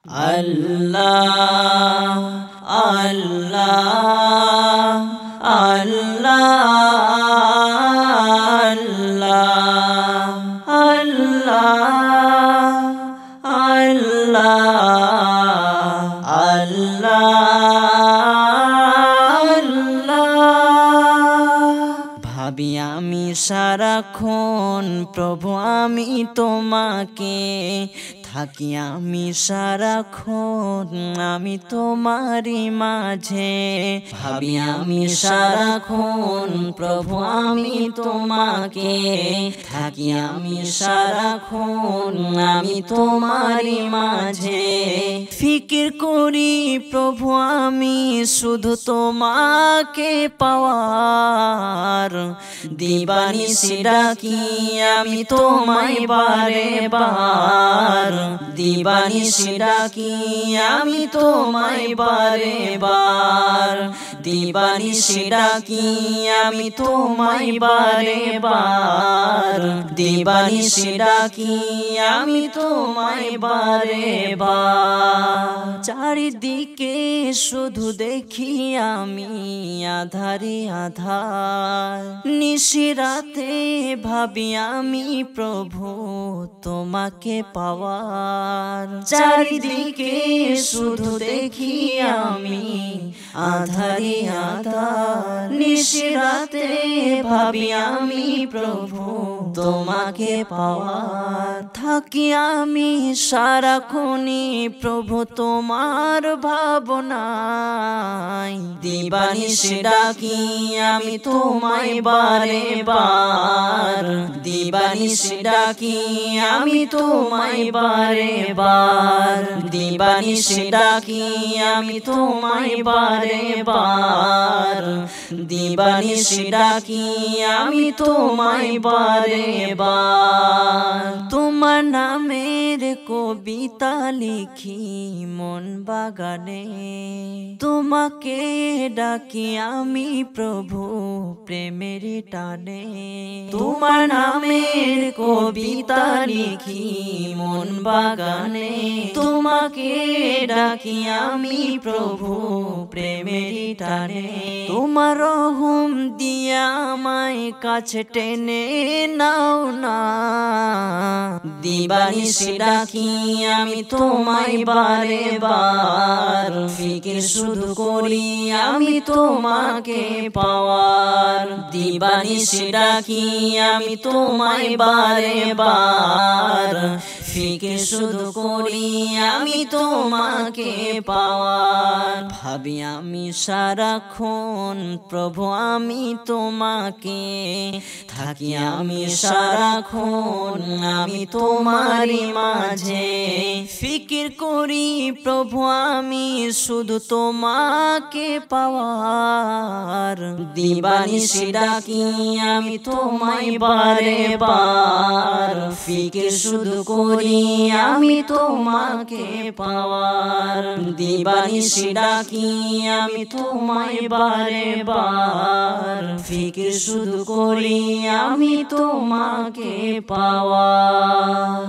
আল্লাহ আল্লাহ আল্লাহ আল্লাহ আল্লাহ আল্লাহ ভাবি আমি সারাক্ষণ প্রভু আমি তোমাকে থাকি আমি সারাক্ষণ আমি তোমারই মাঝে ভাবি আমি সারাক্ষণ প্রভু আমি তোমাকে থাকি আমি সারাক্ষণ আমি তোমারই মাঝে ফিকির করি প্রভু আমি শুধু তোমাকে পাওয়ার দিবানিশি ডাকি আমি তোমায় বারে বার দিবানিশি ডাকি আমি তোমায় বারে বার দিবানিশি ডাকি আমি তোমায় বারে বার দিবানিশি ডাকি আমি তোমায় বারে বার চারিদিকে শুধু দেখি আমি আধারে আধার নিশিরাতে ভাবি আমি প্রভু তোমাকে পাওয়ার চারিদিকে শুধু দেখি আমি আধারে আধার নিশিরাতে ভাবি আমি প্রভু তোমাকে পাওয়ার থাকি আমি সারাক্ষণই প্রভু তোমার ভাবনায় দিবানিশি ডাকি আমি তোমায় বারে বার দিবানিশি ডাকি আমি তোমায় বারে বার দিবানিশি ডাকি আমি তোমায় বারে বার দিবানিশি ডাকি আমি তোমায় বারে বার তোমার নামের কবিতা লিখি মন বাগানে তোমাকে ডাকি আমি প্রভু প্রেমের টানে তোমার নামের কবিতা লিখি মন বাগানে তোমাকে ডাকি আমি প্রভু প্রেমের টানে তোমার রহম দিয়া আমায় কাছে টেনে নাও না দিবানিশি ডাকি আমি তোমায় বারে বার ফিকির শুধু করি আমি তোমাকে পাওয়ার দিবানিশি ডাকি আমি তোমায় বারে বার ফিকির শুধু করি আমি তোমাকে পাওয়ার ভাবি আমি সারাক্ষণ প্রভু আমি তোমাকে থাকি আমি সারাক্ষণ আমি তোমারই মাঝে ফিকির করি প্রভু আমি শুধু তোমাকে পাওয়ার দিবানিশি ডাকি আমি তোমায় বারে বার ফিকির শুধু করি আমি তোমাকে পাওয়ার দিবানিশি ডাকি আমি তোমায় বারে বার ফিকির শুধু করি আমি তোমাকে পাওয়ার।